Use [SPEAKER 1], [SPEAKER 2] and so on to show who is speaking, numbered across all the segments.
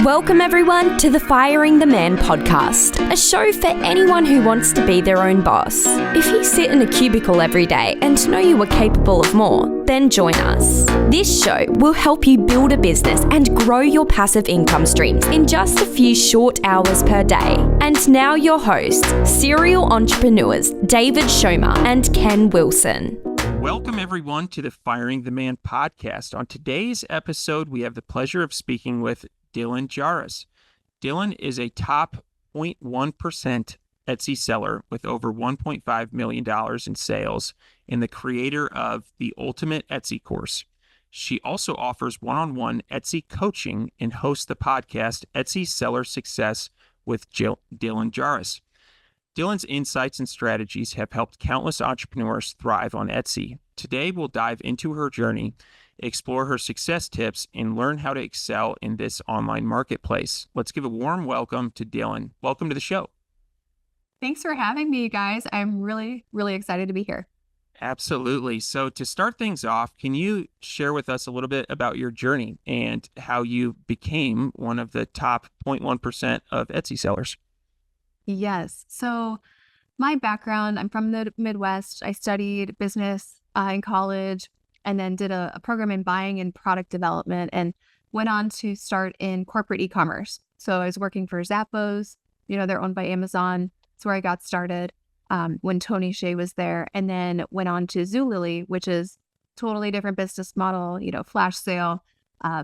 [SPEAKER 1] Welcome everyone to the Firing the Man podcast, a show for anyone who wants to be their own boss. If you sit in a cubicle every day and know you are capable of more, then join us. This show will help you build a business and grow your passive income streams in just a few short hours per day. And now your hosts, serial entrepreneurs David Schomer and Ken Wilson.
[SPEAKER 2] Welcome, everyone, to the Firing the Man podcast. On today's episode, we have the pleasure of speaking with Dylan Jahraus. Dylan is a top 0.1% Etsy seller with over $1.5 million in sales and the creator of the Ultimate Etsy course. She also offers one-on-one Etsy coaching and hosts the podcast Etsy Seller Success with Dylan Jahraus. Dylan's insights and strategies have helped countless entrepreneurs thrive on Etsy. Today, we'll dive into her journey, explore her success tips, and learn how to excel in this online marketplace. Let's give a warm welcome to Dylan. Welcome to the show.
[SPEAKER 3] Thanks for having me, guys. I'm really excited to be here.
[SPEAKER 2] Absolutely. So to start things off, can you share with us a little bit about your journey and how you became one of the top 0.1% of Etsy sellers?
[SPEAKER 3] Yes. So my background, I'm from the Midwest. I studied business in college and then did a program in buying and product development and went on to start in corporate e-commerce. So I was working for Zappos, they're owned by Amazon. That's where I got started when Tony Hsieh was there, and then went on to Zulily, which is totally different business model, flash sale,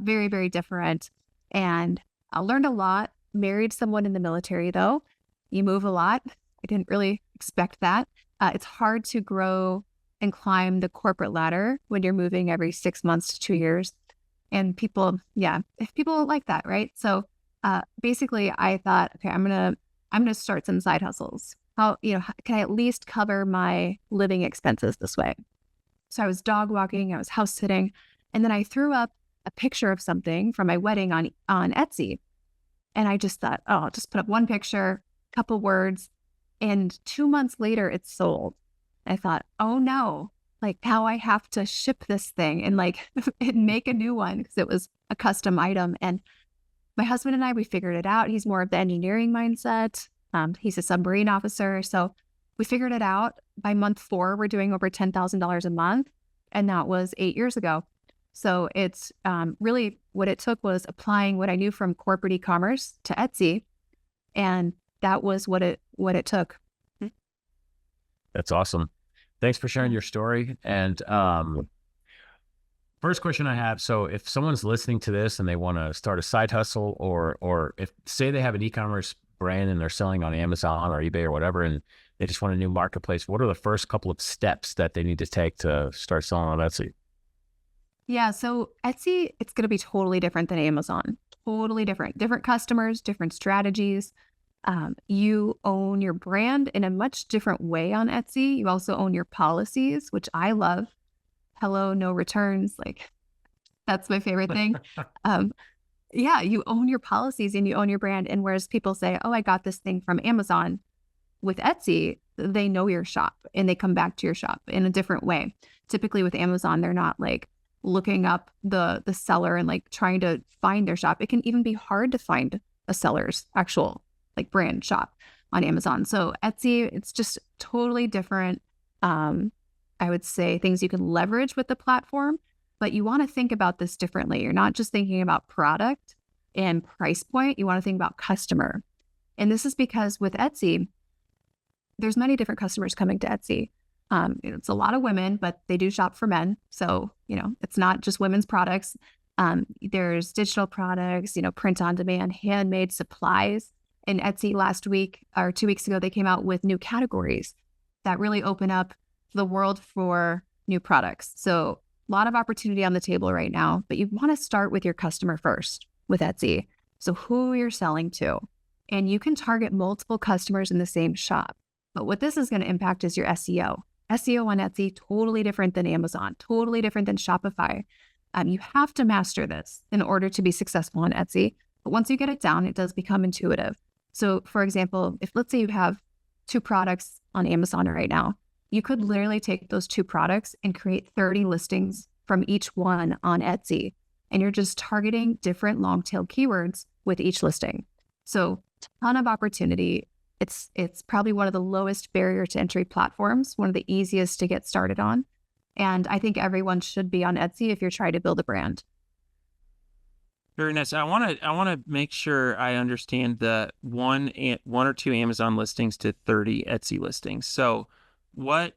[SPEAKER 3] very, very different. And I learned a lot, married someone in the military though. You move a lot. I didn't really expect that. It's hard to grow and climb the corporate ladder when you're moving every 6 months to 2 years. And people like that, right? So basically I thought, okay, I'm gonna start some side hustles. How can I at least cover my living expenses this way? So I was dog walking, I was house sitting, and then I threw up a picture of something from my wedding on Etsy. And I just thought, oh, I'll just put up one picture, couple words, and 2 months later it's sold. I thought, oh no, now I have to ship this thing and and make a new one because it was a custom item. And my husband and I, we figured it out. He's more of the engineering mindset. He's a submarine officer. So we figured it out. By month 4, we're doing over $10,000 a month. And that was 8 years ago. So it's really what it took was applying what I knew from corporate e-commerce to Etsy. And that was what it took.
[SPEAKER 4] That's awesome. Thanks for sharing your story. And first question I have, so if someone's listening to this and they want to start a side hustle or if say they have an e-commerce brand and they're selling on Amazon or eBay or whatever, and they just want a new marketplace, what are the first couple of steps that they need to take to start selling on Etsy?
[SPEAKER 3] Yeah, so Etsy, it's going to be totally different than Amazon. Totally different. Different customers, different strategies. You own your brand in a much different way on Etsy. You also own your policies, which I love. Hello, no returns. That's my favorite thing. Yeah, you own your policies and you own your brand. And whereas people say, oh, I got this thing from Amazon, with Etsy, they know your shop and they come back to your shop in a different way. Typically with Amazon, they're not looking up the seller and trying to find their shop. It can even be hard to find a seller's actual brand shop on Amazon. So Etsy, it's just totally different. I would say things you can leverage with the platform, but you want to think about this differently. You're not just thinking about product and price point. You want to think about customer. And this is because with Etsy, there's many different customers coming to Etsy. It's a lot of women, but they do shop for men. So, it's not just women's products. There's digital products, print on demand, handmade supplies. In Etsy last week or 2 weeks ago, they came out with new categories that really open up the world for new products. So a lot of opportunity on the table right now, but you want to start with your customer first with Etsy. So who you're selling to, and you can target multiple customers in the same shop. But what this is going to impact is your SEO. SEO on Etsy, totally different than Amazon, totally different than Shopify. You have to master this in order to be successful on Etsy. But once you get it down, it does become intuitive. So for example, if let's say you have 2 products on Amazon right now, you could literally take those 2 products and create 30 listings from each one on Etsy. and you're just targeting different long tail keywords with each listing. So ton of opportunity. It's probably one of the lowest barrier to entry platforms, one of the easiest to get started on. And I think everyone should be on Etsy if you're trying to build a brand.
[SPEAKER 2] Very nice. I want to make sure I understand the one or two Amazon listings to 30 Etsy listings. So what,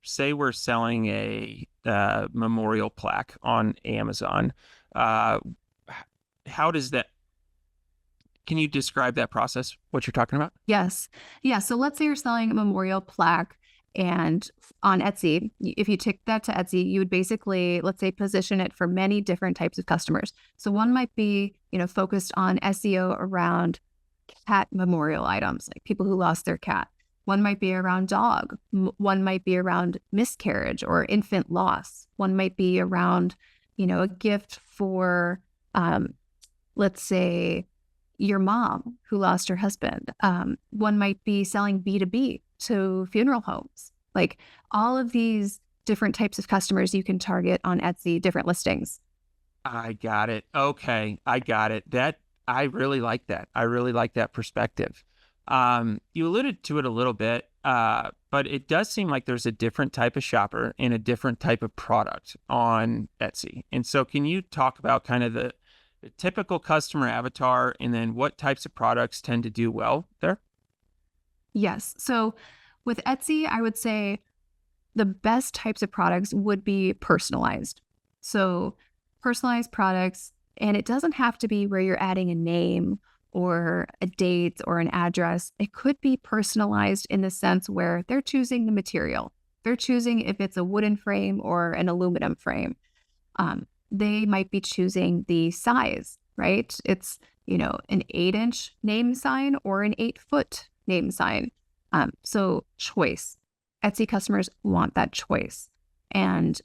[SPEAKER 2] say we're selling a memorial plaque on Amazon. How does that, can you describe that process, what you're talking about?
[SPEAKER 3] Yes. Yeah. So let's say you're selling a memorial plaque, and on Etsy, if you take that to Etsy, you would basically, let's say, position it for many different types of customers. So one might be, focused on SEO around cat memorial items, like people who lost their cat. One might be around dog. One might be around miscarriage or infant loss. One might be around, a gift for, let's say, your mom who lost her husband. One might be selling B2B to funeral homes. Like all of these different types of customers you can target on Etsy, different listings.
[SPEAKER 2] I got it. Okay. I got it. I really like that. I really like that perspective. You alluded to it a little bit, but it does seem like there's a different type of shopper and a different type of product on Etsy. And so can you talk about kind of the typical customer avatar and then what types of products tend to do well there?
[SPEAKER 3] Yes. So with Etsy, I would say the best types of products would be personalized. So personalized products, and it doesn't have to be where you're adding a name or a date or an address. It could be personalized in the sense where they're choosing the material. They're choosing if it's a wooden frame or an aluminum frame. They might be choosing the size, right? It's, an 8-inch name sign or an 8-foot name sign. So choice. Etsy customers want that choice. And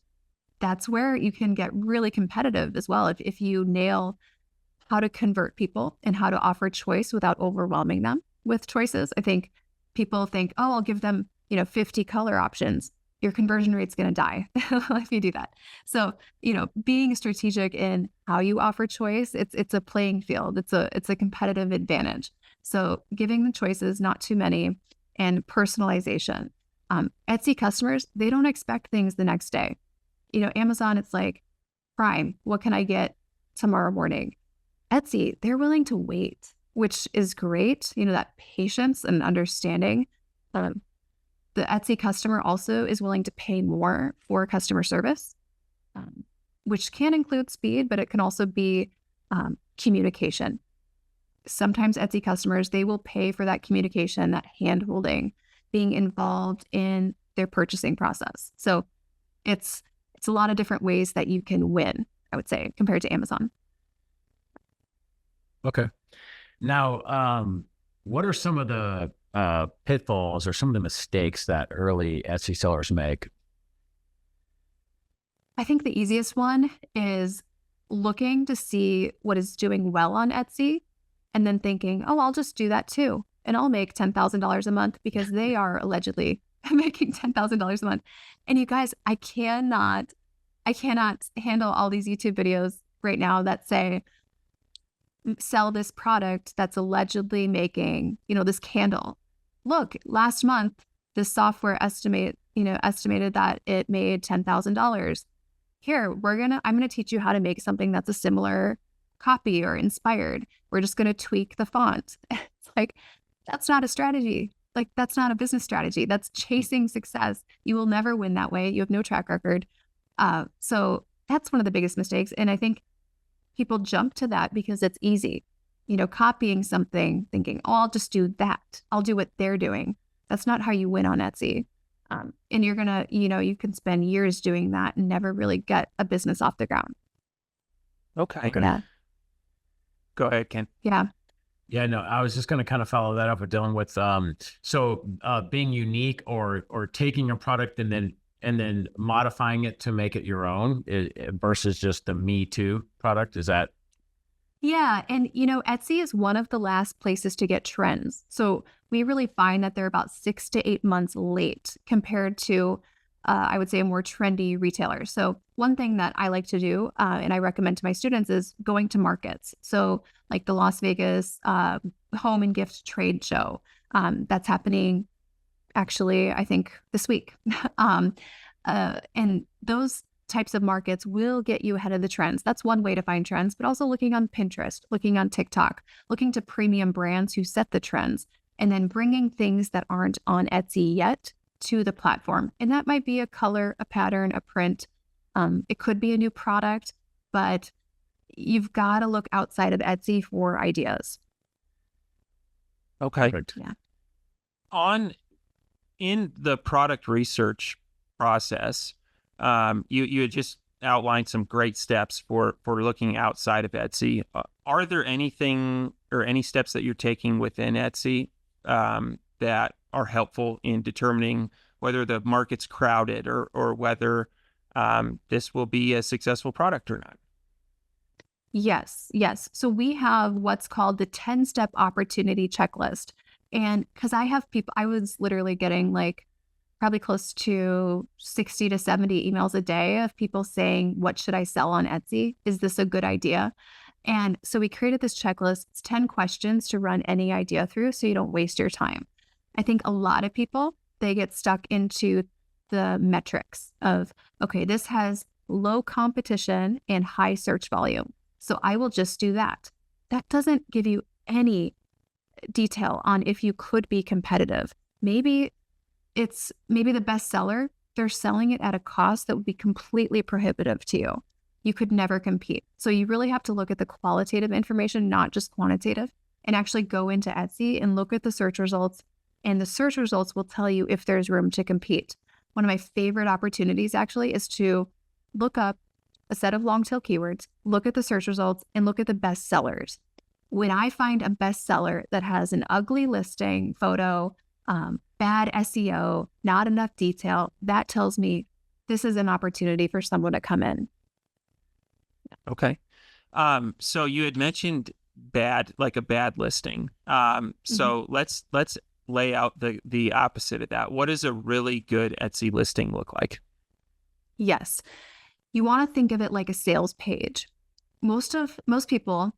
[SPEAKER 3] that's where you can get really competitive as well. If you nail how to convert people and how to offer choice without overwhelming them with choices. I think people think, oh, I'll give them, 50 color options. Your conversion rate's going to die if you do that. So, being strategic in how you offer choice, it's a playing field. It's a competitive advantage. So giving them choices, not too many, and personalization. Etsy customers, they don't expect things the next day. Amazon, it's like Prime. What can I get tomorrow morning? Etsy, they're willing to wait, which is great. That patience and understanding. The Etsy customer also is willing to pay more for customer service, which can include speed, but it can also be communication. Sometimes Etsy customers, they will pay for that communication, that hand-holding, being involved in their purchasing process. So it's a lot of different ways that you can win, I would say, compared to Amazon.
[SPEAKER 4] Okay. Now, what are some of the pitfalls or some of the mistakes that early Etsy sellers make?
[SPEAKER 3] I think the easiest one is looking to see what is doing well on Etsy and then thinking, oh, I'll just do that too. And I'll make $10,000 a month because they are allegedly making $10,000 a month. And you guys, I cannot handle all these YouTube videos right now that say, sell this product that's allegedly making, this candle. Look, last month, this software estimated that it made $10,000. Here, I'm going to teach you how to make something that's a similar copy or inspired. We're just going to tweak the font. It's like, that's not a strategy. Like, that's not a business strategy. That's chasing success. You will never win that way. You have no track record. So that's one of the biggest mistakes. And I think people jump to that because it's easy. Copying something, thinking, oh, I'll just do that. I'll do what they're doing. That's not how you win on Etsy. And you're going to, you can spend years doing that and never really get a business off the ground.
[SPEAKER 2] Okay.
[SPEAKER 3] Yeah.
[SPEAKER 2] Go ahead, Ken.
[SPEAKER 3] Yeah.
[SPEAKER 4] Yeah, no, I was just going to kind of follow that up with Dylan with, being unique or taking a product and then modifying it to make it your own versus just the Me Too product. Is that?
[SPEAKER 3] Yeah. And, Etsy is one of the last places to get trends. So we really find that they're about 6 to 8 months late compared to I would say, a more trendy retailer. So one thing that I like to do, and I recommend to my students, is going to markets. So like the Las Vegas home and gift trade show that's happening actually, I think this week. And those types of markets will get you ahead of the trends. That's one way to find trends, but also looking on Pinterest, looking on TikTok, looking to premium brands who set the trends, and then bringing things that aren't on Etsy yet to the platform. And that might be a color, a pattern, a print. It could be a new product, but you've got to look outside of Etsy for ideas.
[SPEAKER 2] Okay.
[SPEAKER 4] Perfect.
[SPEAKER 3] Yeah.
[SPEAKER 2] In the product research process, you had just outlined some great steps for looking outside of Etsy. Are there anything or any steps that you're taking within Etsy that are helpful in determining whether the market's crowded or whether this will be a successful product or not?
[SPEAKER 3] Yes. So we have what's called the 10-step opportunity checklist. And because I have people, I was literally getting like probably close to 60 to 70 emails a day of people saying, what should I sell on Etsy? Is this a good idea? And so we created this checklist. It's 10 questions to run any idea through so you don't waste your time. I think a lot of people, they get stuck into the metrics of, okay, this has low competition and high search volume, so I will just do that. That doesn't give you any detail on if you could be competitive. Maybe the bestseller, they're selling it at a cost that would be completely prohibitive to you. You could never compete. So you really have to look at the qualitative information, not just quantitative, and actually go into Etsy and look at the search results. And the search results will tell you if there's room to compete. One of my favorite opportunities actually is to look up a set of long tail keywords, look at the search results, and look at the best sellers. When I find a bestseller that has an ugly listing photo, bad SEO, not enough detail, that tells me this is an opportunity for someone to come in.
[SPEAKER 2] Okay. So you had mentioned a bad listing. So let's lay out the opposite of that. What does a really good Etsy listing look like?
[SPEAKER 3] Yes. You want to think of it like a sales page. Most people,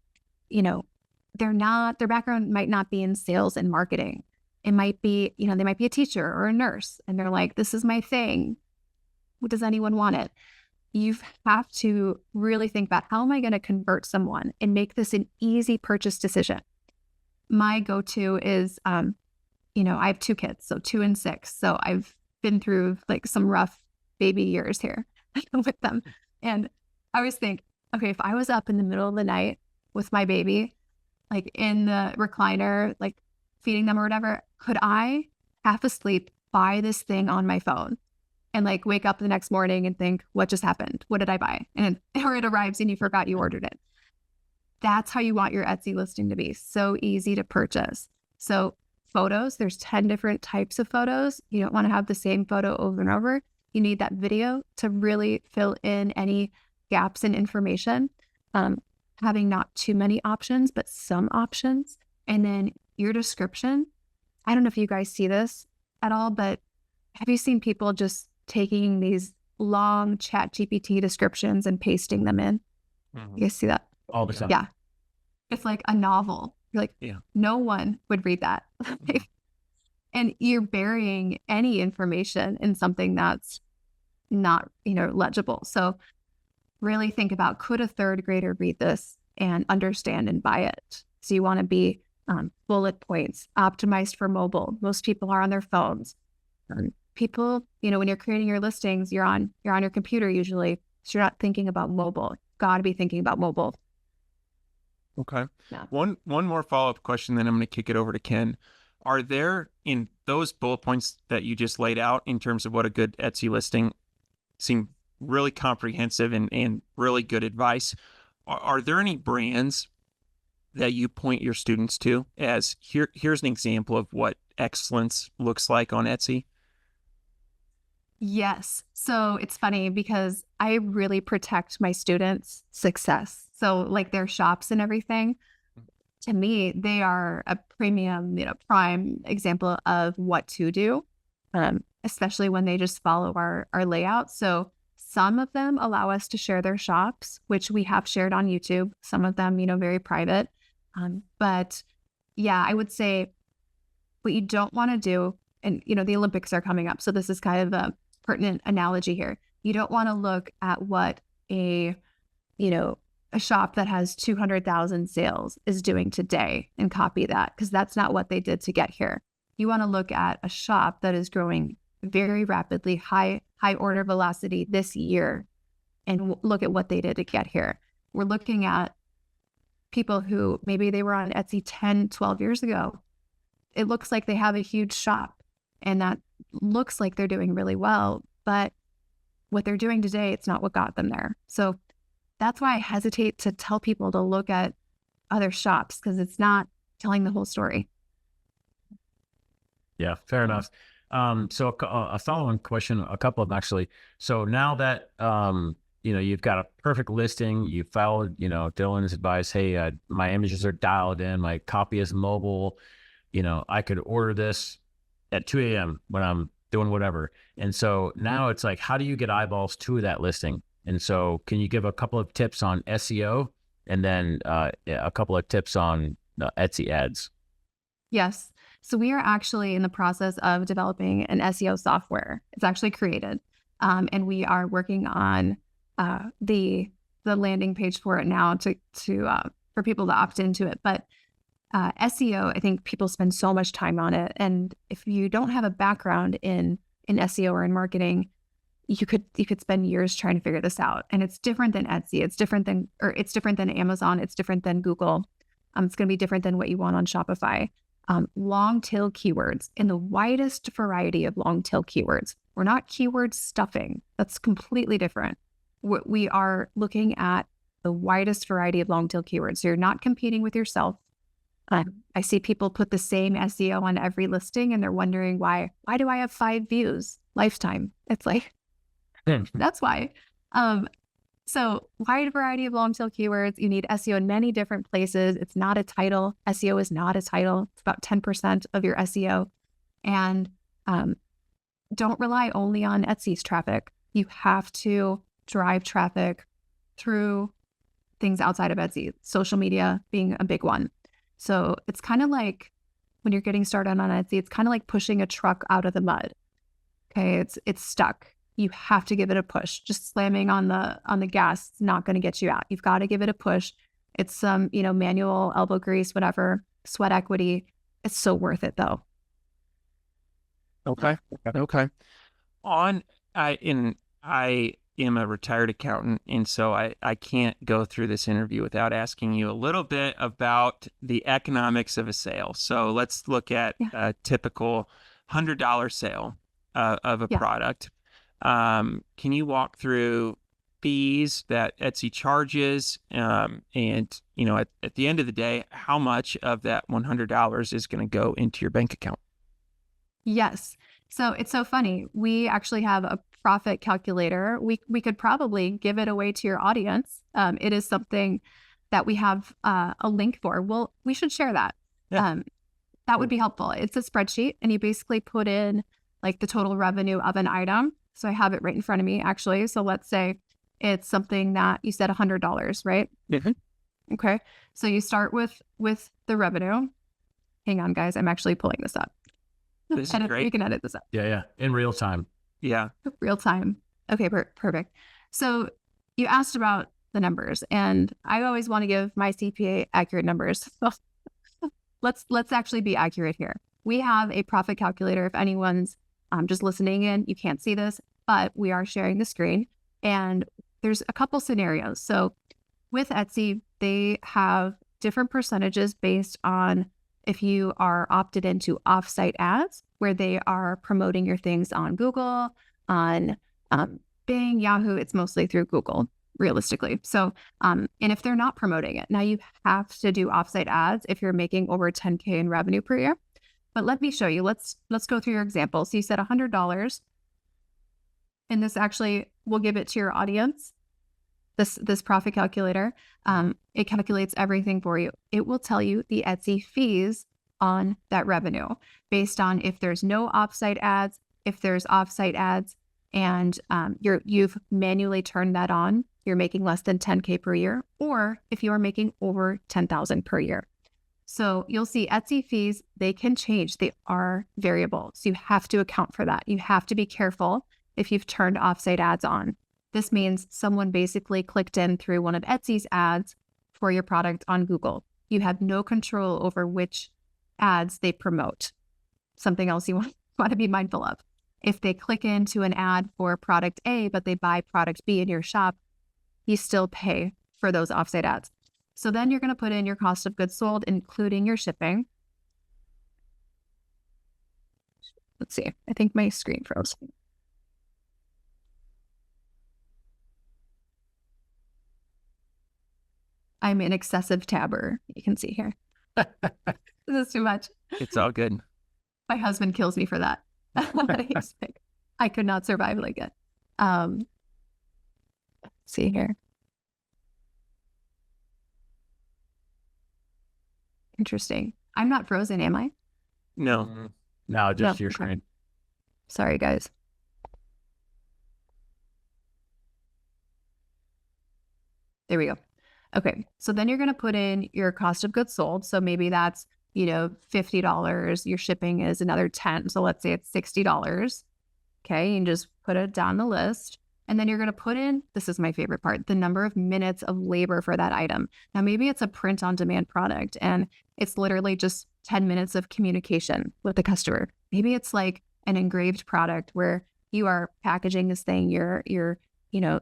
[SPEAKER 3] their background might not be in sales and marketing. It might be, they might be a teacher or a nurse, and they're like, this is my thing. Does anyone want it? You have to really think about, how am I going to convert someone and make this an easy purchase decision? My go-to is, I have 2 kids, so 2 and 6. So I've been through like some rough baby years here with them. And I always think, okay, if I was up in the middle of the night with my baby, like in the recliner, like feeding them or whatever, could I, half asleep, buy this thing on my phone and like wake up the next morning and think, what just happened? What did I buy? Or it arrives and you forgot you ordered it. That's how you want your Etsy listing to be. So easy to purchase. So photos, there's 10 different types of photos. You don't want to have the same photo over and over. You need that video to really fill in any gaps in information. Having not too many options, but some options. And then your description. I don't know if you guys see this at all, but have you seen people just taking these long ChatGPT descriptions and pasting them in?
[SPEAKER 2] Mm-hmm.
[SPEAKER 3] You guys see that?
[SPEAKER 4] All the time.
[SPEAKER 3] Yeah. It's like a novel. You're like, no one would read that. And you're burying any information in something that's not, legible. So really think about, could a 3rd grader read this and understand and buy it? So you want to be bullet points, optimized for mobile. Most people are on their phones. People, when you're creating your listings, you're on your computer usually. So you're not thinking about mobile. Got to be thinking about mobile.
[SPEAKER 2] Okay.
[SPEAKER 3] Yeah.
[SPEAKER 2] One more follow-up question, then I'm going to kick it over to Ken. Are there, in those bullet points that you just laid out in terms of what a good Etsy listing, seem really comprehensive and really good advice, are there any brands that you point your students to as, here's an example of what excellence looks like on Etsy?
[SPEAKER 3] Yes. So it's funny because I really protect my students' success. So like their shops and everything, to me, they are a premium, prime example of what to do. especially when they just follow our layout. So some of them allow us to share their shops, which we have shared on YouTube. Some of them, very private. But yeah, I would say what you don't want to do, and the Olympics are coming up, so this is kind of a pertinent analogy here. You don't want to look at what a shop that has 200,000 sales is doing today and copy that, because that's not what they did to get here. You want to look at a shop that is growing very rapidly, high order velocity this year, and look at what they did to get here. We're looking at people who maybe they were on Etsy 10, 12 years ago. It looks like they have a huge shop, and that looks like they're doing really well, but what they're doing today, it's not what got them there. So that's why I hesitate to tell people to look at other shops, because it's not telling the whole story.
[SPEAKER 4] Yeah, fair enough. So a follow-on question, a couple of them actually. So now that, you've got a perfect listing, you followed, Dylan's advice, hey, my images are dialed in, my copy is mobile, I could order this at 2 a.m. when I'm doing whatever. And so now it's like, how do you get eyeballs to that listing? And so can you give a couple of tips on SEO and then a couple of tips on Etsy ads? Yes.
[SPEAKER 3] So we are actually in the process of developing an SEO software. It's actually created. And we are working on the landing page for it now to for people to opt into it. But SEO, I think people spend so much time on it. And if you don't have a background in SEO or in marketing, you could spend years trying to figure this out. And it's different than Etsy. It's different than Amazon. It's different than Google. It's going to be different than what you want on Shopify. Long tail keywords, in the widest variety of long tail keywords. We're not keyword stuffing. That's completely different. We are looking at the widest variety of long tail keywords. So you're not competing with yourself. I see people put the same SEO on every listing and they're wondering why do I have 5 views lifetime? It's like, that's why. So wide variety of long tail keywords. You need SEO in many different places. It's not a title. SEO is not a title. It's about 10% of your SEO. And don't rely only on Etsy's traffic. You have to drive traffic through things outside of Etsy, social media being a big one. So it's kind of like when you're getting started on Etsy, it's kind of like pushing a truck out of the mud. Okay, it's stuck. You have to give it a push. Just slamming on the gas is not going to get you out. You've got to give it a push. It's some, manual elbow grease, whatever, sweat equity. It's so worth it though.
[SPEAKER 2] Okay. I am a retired accountant, and so I can't go through this interview without asking you a little bit about the economics of a sale. So let's look at a typical $100 sale of a product. Can you walk through fees that Etsy charges? And, at the end of the day, how much of that $100 is going to go into your bank account?
[SPEAKER 3] Yes. So it's so funny. We actually have a profit calculator. We could probably give it away to your audience. It is something that we have a link for. Well, we should share that. Yeah. That would be helpful. It's a spreadsheet, and you basically put in like the total revenue of an item. So I have it right in front of me, actually. So let's say it's something that you said $100, right?
[SPEAKER 2] Mm-hmm.
[SPEAKER 3] Okay. So you start with the revenue. Hang on, guys. I'm actually pulling this up.
[SPEAKER 2] This is great.
[SPEAKER 3] You can edit this up.
[SPEAKER 4] Yeah. In real time.
[SPEAKER 2] Yeah.
[SPEAKER 3] Real time. Okay, perfect. So you asked about the numbers, and I always want to give my CPA accurate numbers. So let's actually be accurate here. We have a profit calculator. If anyone's just listening in, you can't see this, but we are sharing the screen, and there's a couple scenarios. So with Etsy, they have different percentages based on if you are opted into Offsite Ads, where they are promoting your things on Google, on Bing, Yahoo. It's mostly through Google, realistically. So, and if they're not promoting it, now you have to do Offsite Ads if you're making over 10K in revenue per year. But let me show you. Let's go through your example. So you said $100, and this actually will give it to your audience. This profit calculator, it calculates everything for you. It will tell you the Etsy fees on that revenue based on if there's no offsite ads, if there's offsite ads and you've manually turned that on, you're making less than 10K per year, or if you are making over 10,000 per year. So you'll see Etsy fees, they can change. They are variable. So you have to account for that. You have to be careful if you've turned offsite ads on. This means someone basically clicked in through one of Etsy's ads for your product on Google. You have no control over which ads they promote. Something else you want to be mindful of. If they click into an ad for product A, but they buy product B in your shop, you still pay for those offsite ads. So then you're going to put in your cost of goods sold, including your shipping. Let's see. I think my screen froze. I'm an excessive tabber. You can see here. This is too much.
[SPEAKER 2] It's all good.
[SPEAKER 3] My husband kills me for that. He's like, I could not survive like it. Let's see here. Interesting. I'm not frozen, am I?
[SPEAKER 2] No.
[SPEAKER 4] No, just
[SPEAKER 3] No,
[SPEAKER 4] your
[SPEAKER 3] okay.
[SPEAKER 4] screen.
[SPEAKER 3] Sorry, guys. There we go. Okay. So then you're going to put in your cost of goods sold. So maybe that's, $50. Your shipping is another 10. So let's say it's $60. Okay. And just put it down the list. And then you're going to put in, this is my favorite part, the number of minutes of labor for that item. Now, maybe it's a print on demand product and it's literally just 10 minutes of communication with the customer. Maybe it's like an engraved product where you are packaging this thing, you're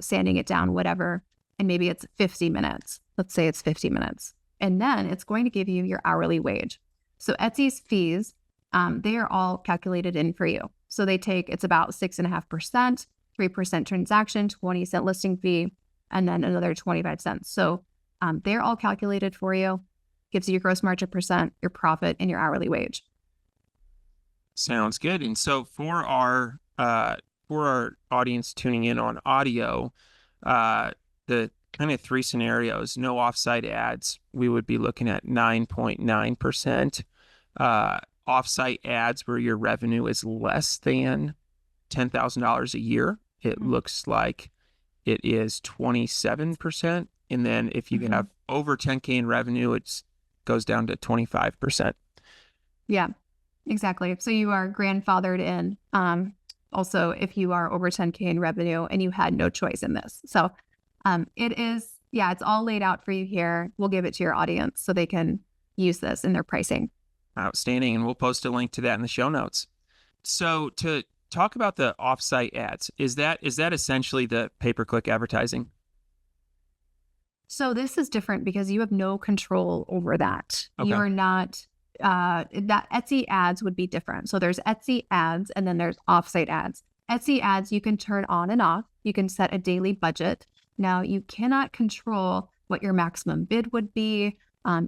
[SPEAKER 3] sanding it down, whatever. And maybe it's 50 minutes. Let's say it's 50 minutes. And then it's going to give you your hourly wage. So Etsy's fees, they are all calculated in for you. So it's about 6.5%, 3% transaction, 20-cent listing fee, and then another 25 cents. So they're all calculated for you. Gives you your gross margin percent, your profit, and your hourly wage.
[SPEAKER 2] Sounds good. And so for our audience tuning in on audio, the kind of three scenarios: no offsite ads, we would be looking at 9.9%. Offsite ads, where your revenue is less than $10,000 a year, it looks like it is 27%. And then if you have over 10K in revenue, it goes down to 25%.
[SPEAKER 3] Yeah, exactly. So you are grandfathered in. Also, if you are over 10K in revenue and you had no choice in this. So it's all laid out for you here. We'll give it to your audience so they can use this in their pricing.
[SPEAKER 2] Outstanding. And we'll post a link to that in the show notes. So to talk about the offsite ads, is that essentially the pay-per-click advertising?
[SPEAKER 3] So this is different because you have no control over that.
[SPEAKER 2] Okay.
[SPEAKER 3] You are not, that Etsy ads would be different. So there's Etsy ads and then there's offsite ads. Etsy ads, you can turn on and off. You can set a daily budget. Now you cannot control what your maximum bid would be.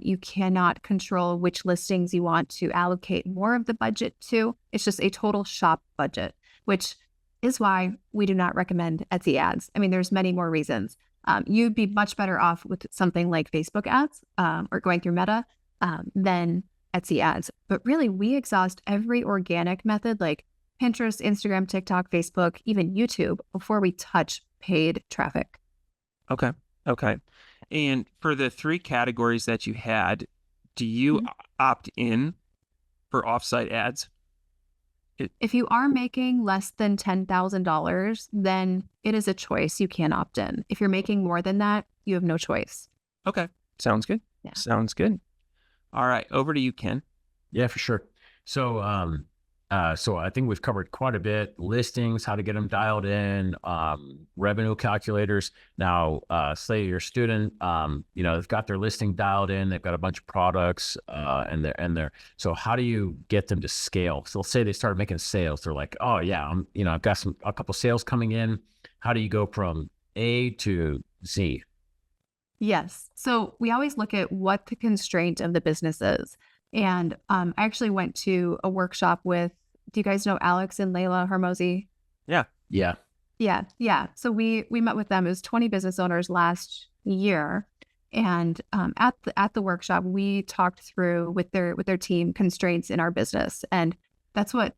[SPEAKER 3] You cannot control which listings you want to allocate more of the budget to. It's just a total shop budget, which is why we do not recommend Etsy ads. I mean, there's many more reasons. You'd be much better off with something like Facebook ads or going through Meta than Etsy ads. But really, we exhaust every organic method like Pinterest, Instagram, TikTok, Facebook, even YouTube before we touch paid traffic.
[SPEAKER 2] Okay. And for the three categories that you had, do you opt in for offsite ads?
[SPEAKER 3] If you are making less than $10,000, then it is a choice. You can opt in. If you're making more than that, you have no choice.
[SPEAKER 2] Okay. Sounds good.
[SPEAKER 3] Yeah.
[SPEAKER 2] Sounds good. All right. Over to you, Ken.
[SPEAKER 4] Yeah, for sure. So I think we've covered quite a bit: listings, how to get them dialed in, revenue calculators. Now, say you're a student, they've got their listing dialed in, they've got a bunch of products, so how do you get them to scale? So let's say they start making sales. They're like, oh yeah, I've got a couple sales coming in. How do you go from A to Z?
[SPEAKER 3] Yes. So we always look at what the constraint of the business is. And I actually went to a workshop with, do you guys know Alex and Layla Hormozi?
[SPEAKER 4] Yeah.
[SPEAKER 3] Yeah. So we met with them. It was 20 business owners last year. And at the workshop, we talked through with their team constraints in our business. And that's what,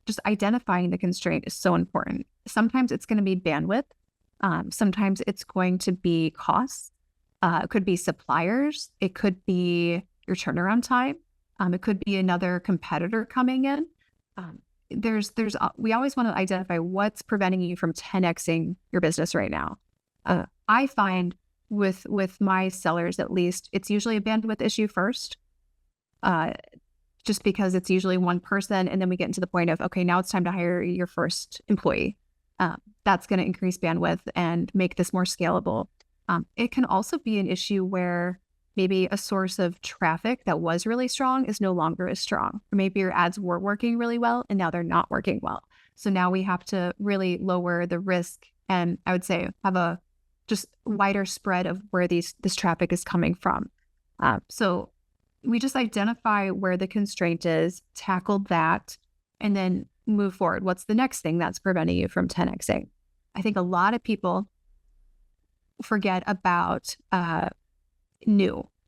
[SPEAKER 3] just identifying the constraint is so important. Sometimes it's going to be bandwidth. Sometimes it's going to be costs. It could be suppliers. It could be your turnaround time. It could be another competitor coming in. We always want to identify what's preventing you from 10xing your business right now. I find with my sellers, at least, it's usually a bandwidth issue first, just because it's usually one person. And then we get into the point of, okay, now it's time to hire your first employee. That's going to increase bandwidth and make this more scalable. It can also be an issue where maybe a source of traffic that was really strong is no longer as strong. Or maybe your ads were working really well and now they're not working well. So now we have to really lower the risk and, I would say, have a just wider spread of where this traffic is coming from. So we just identify where the constraint is, tackle that, and then move forward. What's the next thing that's preventing you from 10xing? I think a lot of people forget about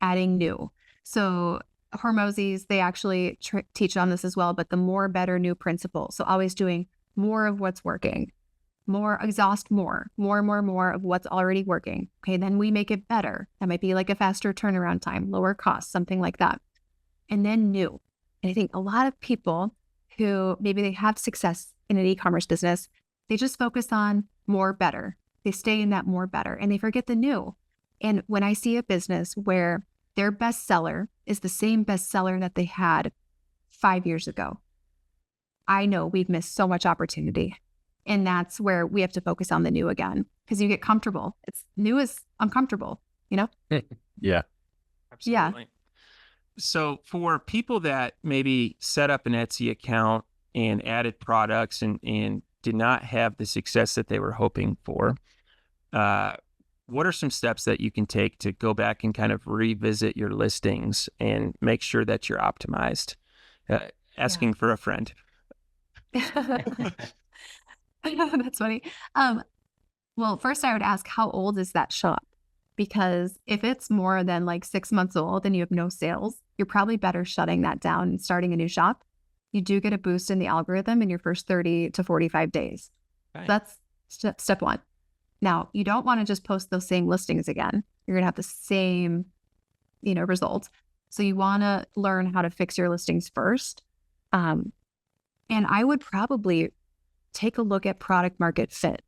[SPEAKER 3] adding new. So Hormozis, they actually teach on this as well, but the more, better, new principle. So always doing more of what's working, exhaust more of what's already working. Okay, then we make it better. That might be like a faster turnaround time, lower costs, something like that. And then new. And I think a lot of people who maybe they have success in an e-commerce business, they just focus on more, better. They stay in that more, better, and they forget the new. And when I see a business where their bestseller is the same bestseller that they had 5 years ago, I know we've missed so much opportunity. And that's where we have to focus on the new again, because you get comfortable. It's new is uncomfortable,
[SPEAKER 4] Yeah.
[SPEAKER 2] Absolutely. So for people that maybe set up an Etsy account and added products and did not have the success that they were hoping for, what are some steps that you can take to go back and kind of revisit your listings and make sure that you're optimized? Asking for a friend.
[SPEAKER 3] That's funny. Well, first I would ask, how old is that shop? Because if it's more than like 6 months old and you have no sales, you're probably better shutting that down and starting a new shop. You do get a boost in the algorithm in your first 30 to 45 days.
[SPEAKER 2] Okay.
[SPEAKER 3] So that's step one. Now, you don't want to just post those same listings again. You're going to have the same, results. So you want to learn how to fix your listings first. And I would probably take a look at product market fit.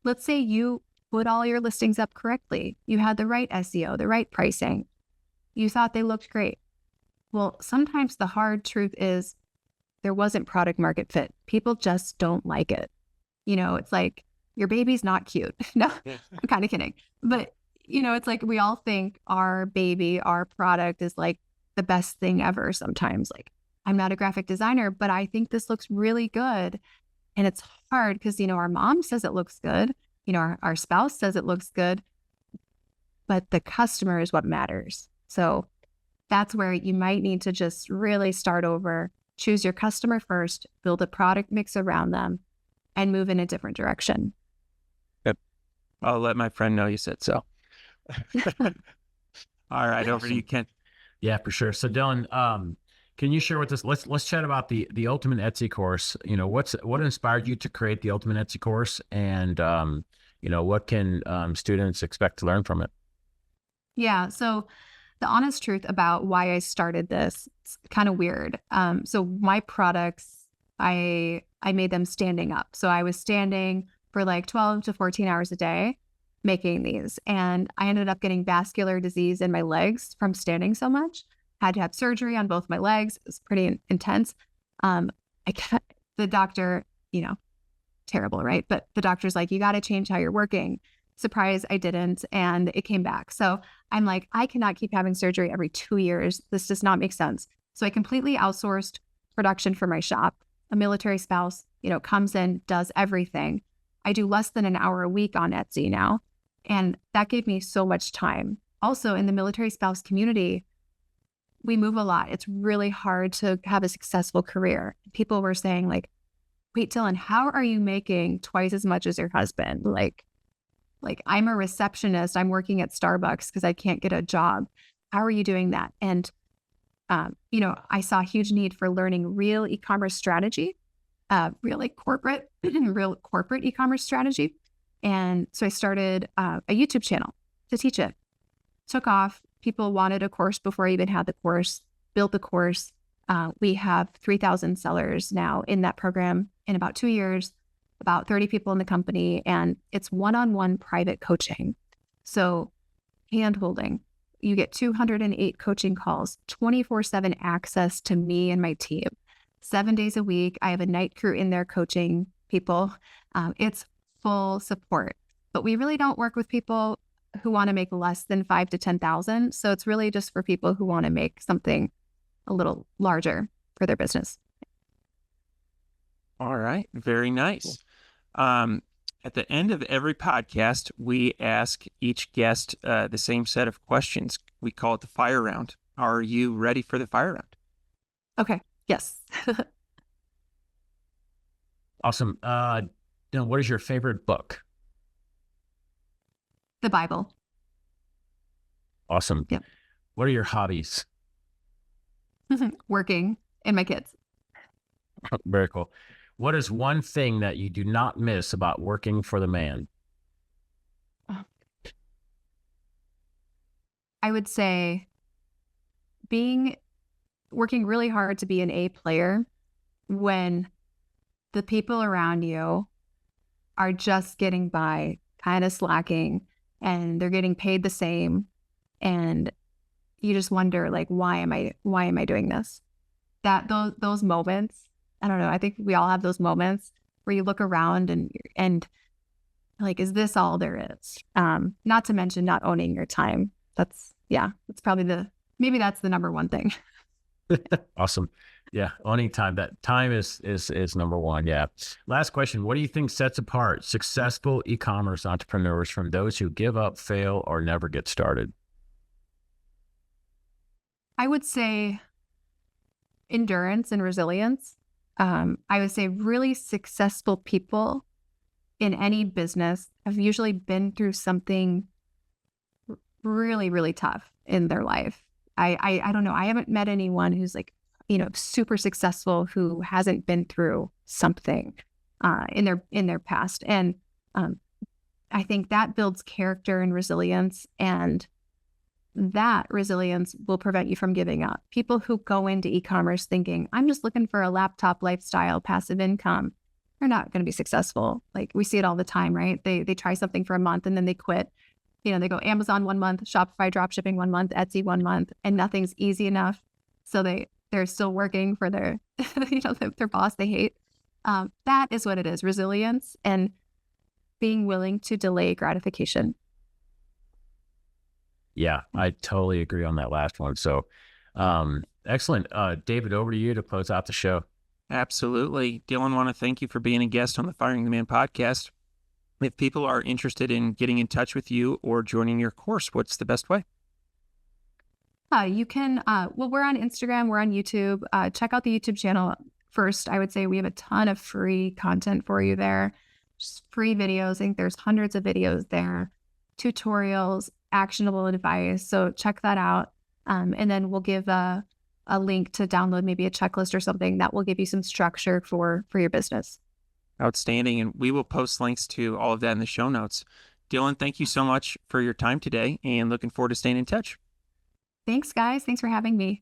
[SPEAKER 3] Let's say you put all your listings up correctly. You had the right SEO, the right pricing. You thought they looked great. Well, sometimes the hard truth is there wasn't product market fit. People just don't like it. It's like, your baby's not cute. No, I'm kind of kidding. But, it's like we all think our baby, our product is like the best thing ever sometimes. Like, I'm not a graphic designer, but I think this looks really good. And it's hard because, our mom says it looks good. Our spouse says it looks good. But the customer is what matters. So that's where you might need to just really start over, choose your customer first, build a product mix around them, and move in a different direction.
[SPEAKER 2] Yep. I'll let my friend know you said so. All right, over to you, Ken.
[SPEAKER 4] Yeah, for sure. So Dylan, can you share with us, let's chat about the Ultimate Etsy course. What inspired you to create the Ultimate Etsy course, and what can students expect to learn from it?
[SPEAKER 3] Yeah, so the honest truth about why I started this, it's kind of weird. So my products, I made them standing up. So I was standing for like 12 to 14 hours a day making these. And I ended up getting vascular disease in my legs from standing so much. Had to have surgery on both my legs. It was pretty intense. The doctor, terrible, right? But the doctor's like, you got to change how you're working. Surprise, I didn't. And it came back. So I'm like, I cannot keep having surgery every 2 years. This does not make sense. So I completely outsourced production for my shop. A military spouse, comes in, does everything. I do less than an hour a week on Etsy now. And that gave me so much time. Also, in the military spouse community, we move a lot. It's really hard to have a successful career. People were saying like, wait, Dylan, how are you making twice as much as your husband? Like I'm a receptionist. I'm working at Starbucks because I can't get a job. How are you doing that? And I saw a huge need for learning real e-commerce strategy, real corporate e-commerce strategy. And so I started a YouTube channel to teach it. Took off. People wanted a course before I even had the course, built the course. We have 3,000 sellers now in that program in about 2 years, about 30 people in the company, and it's one-on-one private coaching. So hand-holding. You get 208 coaching calls, 24/7 access to me and my team. 7 days a week. I have a night crew in there coaching people. It's full support. But we really don't work with people who want to make less than 5 to 10,000. So it's really just for people who want to make something a little larger for their business.
[SPEAKER 2] All right. Very nice. At the end of every podcast, we ask each guest the same set of questions. We call it the fire round. Are you ready for the fire round?
[SPEAKER 3] Okay. Yes.
[SPEAKER 4] Awesome. Dylan, what is your favorite book?
[SPEAKER 3] The Bible.
[SPEAKER 4] Awesome.
[SPEAKER 3] Yep.
[SPEAKER 4] What are your hobbies?
[SPEAKER 3] Working and my kids.
[SPEAKER 4] Very cool. What is one thing that you do not miss about working for the man?
[SPEAKER 3] I would say working really hard to be an A player when the people around you are just getting by, kind of slacking, and they're getting paid the same, and you just wonder, like, why am I doing this? Those moments, I don't know, I think we all have those moments where you look around and like, is this all there is? Not to mention not owning your time. That's probably maybe that's the number one thing.
[SPEAKER 4] Awesome. Yeah. Owning time. That time is number one. Yeah. Last question. What do you think sets apart successful e-commerce entrepreneurs from those who give up, fail, or never get started?
[SPEAKER 3] I would say endurance and resilience. I would say really successful people in any business have usually been through something really, really tough in their life. I don't know. I haven't met anyone who's like, super successful who hasn't been through something in their past. And I think that builds character and resilience, and that resilience will prevent you from giving up. People who go into e-commerce thinking, I'm just looking for a laptop lifestyle, passive income, they're not going to be successful. Like, we see it all the time, right? They try something for a month and then they quit. They go Amazon 1 month, Shopify dropshipping 1 month, Etsy 1 month, and nothing's easy enough. So they're still working for their, their boss they hate. That is what it is, resilience and being willing to delay gratification.
[SPEAKER 4] Yeah, I totally agree on that last one. So excellent. David, over to you to close out the show.
[SPEAKER 2] Absolutely. Dylan, want to thank you for being a guest on the Firing the Man podcast. If people are interested in getting in touch with you or joining your course, what's the best way?
[SPEAKER 3] You can, we're on Instagram, we're on YouTube. Check out the YouTube channel first. I would say we have a ton of free content for you there. Just free videos. I think there's hundreds of videos there, tutorials, actionable advice. So check that out. And then we'll give a link to download maybe a checklist or something that will give you some structure for your business.
[SPEAKER 2] Outstanding. And we will post links to all of that in the show notes. Dylan, thank you so much for your time today, and looking forward to staying in touch.
[SPEAKER 3] Thanks, guys. Thanks for having me.